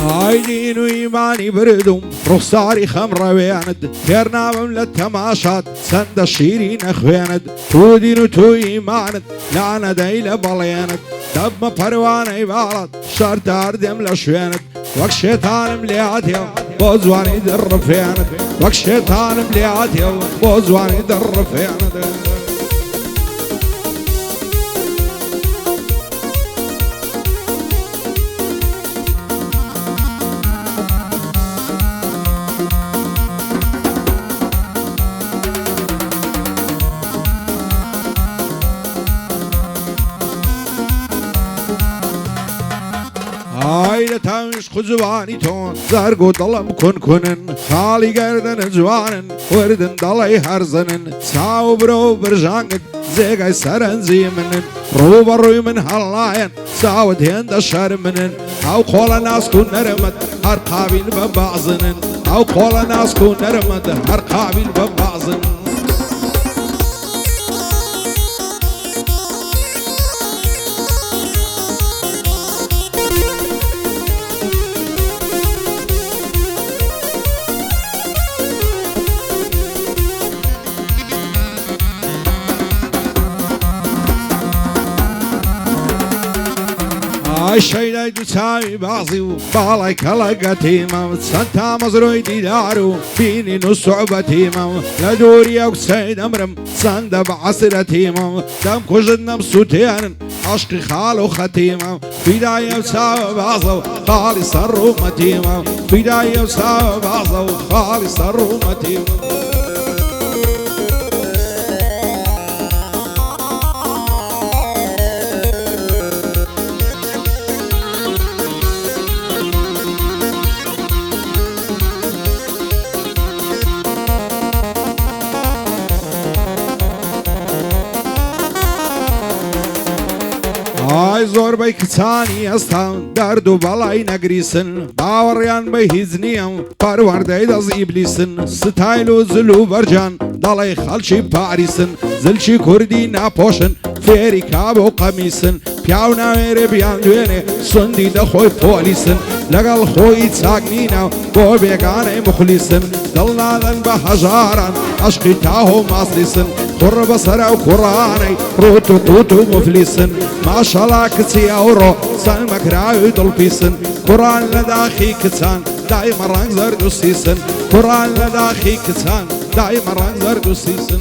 عايدين وإيماني بردم رخصاري خمرة وياند تيرنا مملة تماشات سند الشيرين أخوياند تو دين وتو إيماند لانا دايلة بلياند دب ما بروان عبارات شرط أردم لشوياند وك شيطان ملياتي بوزواني در فياند وك شيطان ملياتي بوزواني در فياند عائلة تاوش خزواني تون زرقو ضلم كنن خالي قردن جوانن وردن ضلي هرزنن ساو برو برجانقد زيقاي سرن زيمنن روبا روي من هلاين ساود هند شرمنن او قول ناس كون نرمد هر قابل ببعضنن او قول ناس كون نرمد هر قابل ببعضنن الشيء تساوي بعضي وبالي كلاقتيمة سنتا مزروي ديدارو بيني نصعبتيمة لدوري او سيد امرم سند بعصرتيمة دم كجدنا بسوتين عشقي خالو ختيمة بداية وساوي بعضو خالص الرومتيمة بداية وساوي بعضو خالص الرومتيمة زور بي كتاني استان دردو بلاي نقريسن باوريان بي هزنيم پرور داز إبليسن ستايلو زلو برجان دالاي خالشي باريسن زلشي كردي ناپوشن فيري كابو قميسن پیاونا ميري بيان دويني سندي دخوي پوليسن لقل خوي تاقنينا بو بيقاني مخليسن دلنا ذن بهجاران عشقي تاهو ماصليسن قرب سرا وقراني روتو قوتو مفليسن ما شاء الله كتي اورو سلمك رايو دلبيسن قران لداخي كتان دايما رنگ زرد سيسن قران لداخي كتان دايما رنگ زرد سيسن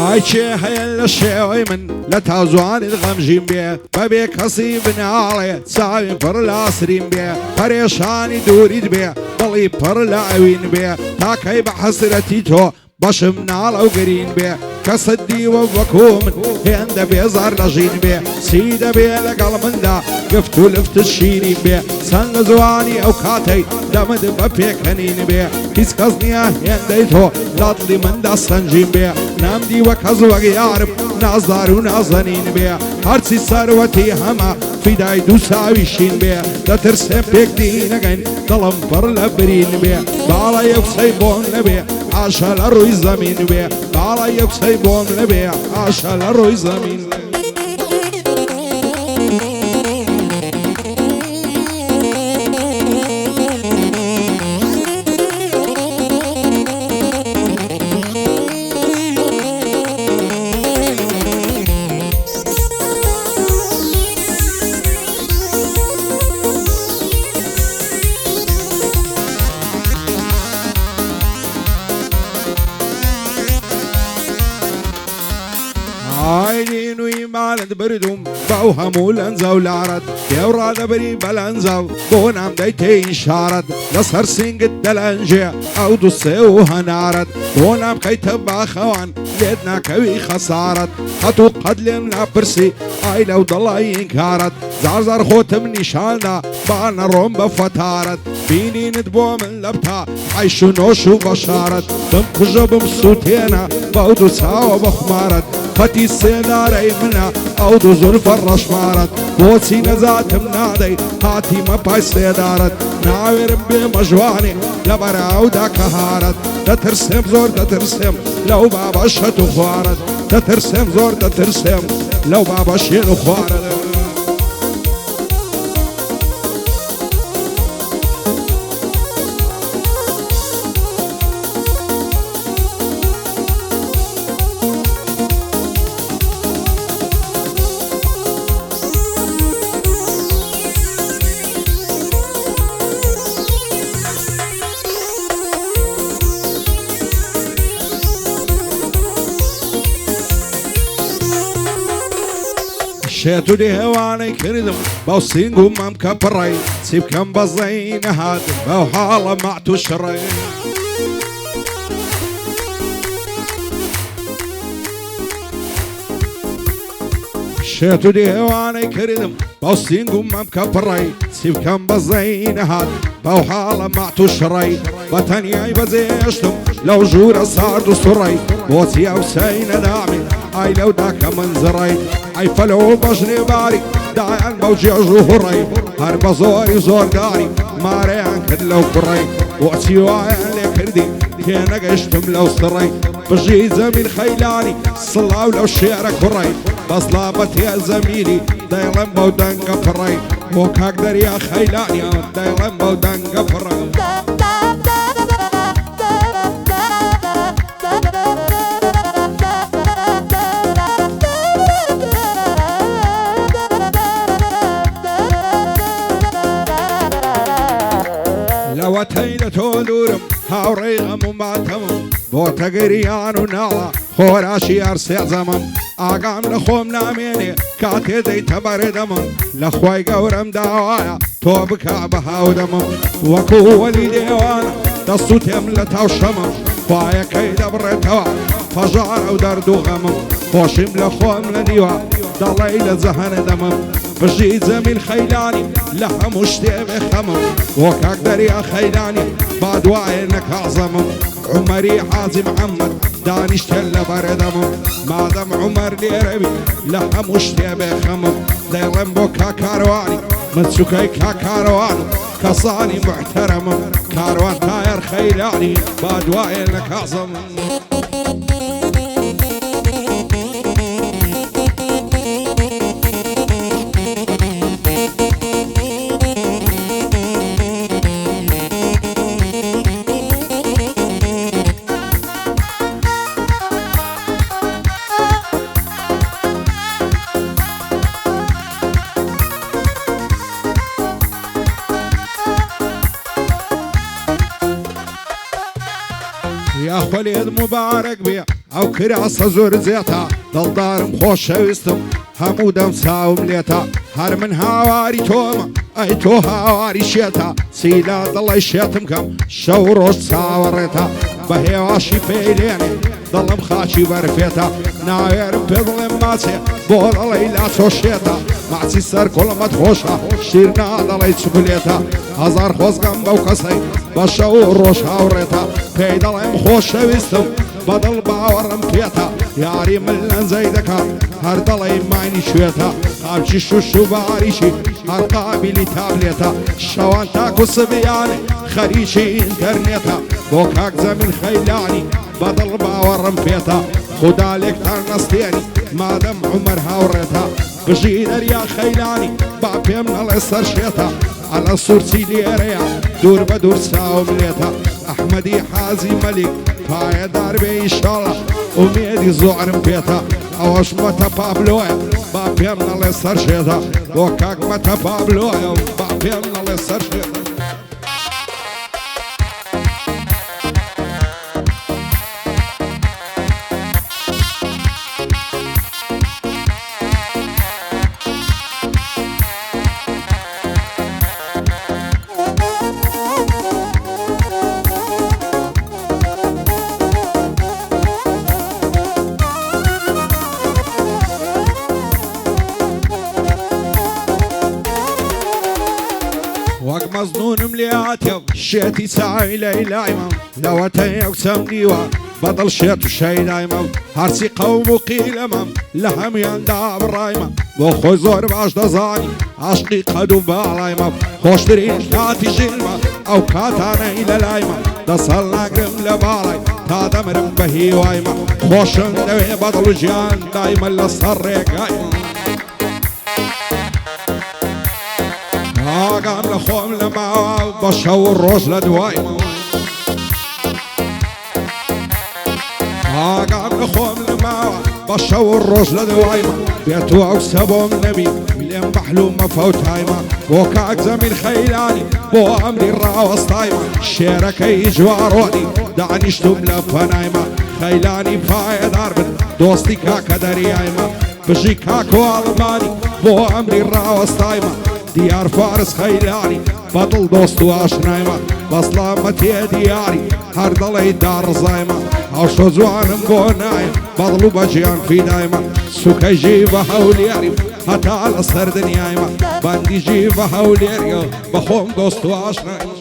عايشي هيا الشيوي من لا تازوان الغمجين بيه ببيك هصيبنا علي ساوي بر العصرين بيه بريشاني دوريد بيه ضلي بر العوين بيه تاكي بحسرتي تو باشمنا على وقرين بيه كصدي وبكومن هند بيزار لجين بيه سيدا بيه لقل من دا قفتو لفت الشيرين بيه سن زواني او كاتي دمد ببيك هنين بيه كيس كزنيا هنديتو لطلي من دا سنجين بيه نامدي وكزوغ يعرف نازدار ونازنين بيه هرسي سروتي هما في داي دوساوي شين بيه دا ترسم بيك دينغين ظلم بر لبرين بيه بالا يكسيبون بيه عاشا لروي زمين بيه بالا يكسيبون بيه عاشا لروي زمين عايدين ويمالد بردم بوهمو لنزاو لعرد يورا دبري بلنزاو بونام دايتين شارد لصر سنقد دلنجي او دوسيو هنارد بونام كيتبا خوان ليدنا كوي خسارد خطو قدلم لابرسي عايلة وضلا ينكارد زارزار خوتم نشالنا بانا روم بفتارد بینی ندبو من لبتا عیش و نوش و بشارت بم کجا بم سوتینا باودو ساو بخمارت خطی سێدارەی منە ئەو دوو زولفە ڕەشمارەت بۆچی نەزاتم نادەی هاتی مەپای سێدارەت ناوێرم بێ مەژوانێ لە بەراودا کە هارەت دەترسێم زۆر دەترسێم لەو بابە شەت و خوارەت دەترسێم زۆر دەترسێم لەو بابە شێن و خوارەت شێت و دێوانەی کردم باو سینگ و مەم کە پڕی چی بکەم بەزەی نەهاتم بەو حاڵە مەعت و شڕی شێت و دێوانەی کردم باو سینگ و مەم کە پڕی چی بکەم بەزەی نەهات بەو حاڵە مەعت و شڕی بە تەنیای بەجێشتم لەو ژوورە سارد و سوڕی بۆچی ئەو سەی نەدامی ئای لەودا کە من زڕی ئەی فەلۆ بەژنێ باری دایان بەو جێژ و هوڕی هەر بە زۆری زۆرداری مارەیان کرد لەو کوڕی بۆچی وایان لێ کردی تێ نەگەشتم لەو سڕی بژی زەمین خەیلانی سڵاو لەو شێرە کوڕی بەسڵا بە تێ زەمینی دەیڵێم بەو دەنگە پڕی بۆ کاک دەریا خەیلانیان دەیڵێم بەو دەنگە پڕی وەتەی لە تۆ دوورم هاوڕێی غەم و ماتەمم بۆ تەگەریان و ناڵە خۆراشی هەر سێزەمم ئاگام لە خۆم نامێنێ کاتێ دەیتە بەڕێدەمم لە خوای گەورەم داوایە تۆ بکە بە هاودەمم وەکو وەلی دێوانە دەست و تێم لە تاوشەمم خوایەکەی دەبڕێتەوە فەژارە و دەرد و غەمم خۆشیم لە خۆم لە دیوە دەڵێی لە جەهەنەدەمم بژی زەمین خەیلانی لە هەموو شتێ بێ خەمم بۆ کاک دەریا خەیلانی با دوایە نەکازەمم عومەری حاجی محەممەد دانیشتێن لە بەرەدەمم مادەم عومەر لێرەوی لە هەموو شتێ بێ خەمم دەیڵێم بۆ کاکاروانی مچووکەی کاکاروان کەسانی محتەرەمم کاروان تایر خەیلانی با دوایە نەکازەمم یا خۆلێت مبارەک بێ ئەو کراسە زۆر زێتە دڵدارم خۆشەویستم هەموو دەم چاوم لێتە هەر من هاواری تۆمە ئەی تۆ هاواری شێتە چیلا دڵی شێتم کەم شەو ڕۆژ چاوەڕێتە بە هێواشی پێیلێنێ دڵم خاچی بەرفێتە ناوێرم پێ بڵێم ماچێ بۆ دڵی لا چۆشێتە ماچی سەر کوڵمەت خۆشە شیر نادەڵی چبلێتە هەزار خۆزگەم بەو کەسەی بە شەو ڕۆژ هاوڕێتە پێی دەڵێم خۆشەویستم بەدڵ باوەڕم پێتە یاری من لەنجەی دەکات هەر دەڵی ماینی شوێتە قاپچی شوش و باریشی هەر قابلی تابلێتە شەوان تاک و سبیانێ خەریکی ئینتەرنێتە بۆ کاک زەمین خەیلانی بەدڵ باوەڕم پێتە خدا لێکتان نەستێنی مادەم عومەر هاوڕێتە بژی دەریا خەیلانی با پێم نەڵێ سەر شێتە ئەلە سوورچی لێرەیە دوور بە دوور چاوم لێتە ئەحمەدی حازی مەلیک پایەدار بێ ئیشاڵە ئومێدی زۆرم پێتە ئەوەش مەتە پابلۆیە با پێم نەڵێ سەر شێتە بۆ کاک مەتە پابلۆیە با پێم نەڵێ سەر شێتە وەک مەزنون ملیاتێ شێتی چاوی لەیلایمە لەوەتە یەکچەم دیوە بەدڵ شێت و شەیدایمە هەرچی قەوم و قیلەمەم لە هەمویاندا بڕایمە بۆ خۆی زۆر باش دەزانی عاشقی قەد و باڵایمە خۆشترین کاتی ژینمە ئەو کاتانەی لەلایمە دەسەڵ ناگرم لە باڵای تا دەمرم بە هیوایمە خۆشم دەوێ بەدڵ و ژیان دایمە لەسەر ڕێگایمە ئاگام لە خۆم لە ماوە بە شەو و ڕۆژ لە دوایمە ئاگام لە خۆم لە ماوە بە شەو و ڕۆژ لە دوایمە بێت و ئەو سەبۆم نەبی لێم بەحلومە فەوتایمە بۆ کاک زەمیر خەیلانی بۆ ئەمری ڕاوەستایمە شێرەکەی جوارۆنی دانیشتوم لە پەنایمە خەیلانی پایەدار بن دۆستی کاکە دەریایمە بژی کاک و ئاڵمانی بۆ ئەمری ڕاوەستایمە دیار فارس خەیلانی بەدڵ دۆست و ئاشنایمە بەسڵامە تێ دیاری هەر دەڵێی داڕزایمە هەوشە جوانم بۆ نایە بەدڵ و بەجیان فیدایمە سوکەیژی بە هەولێری هەتا لەسەر دنیایمە بەندیژی بە هەولێریە بە خۆم دۆست و ئاشنایمە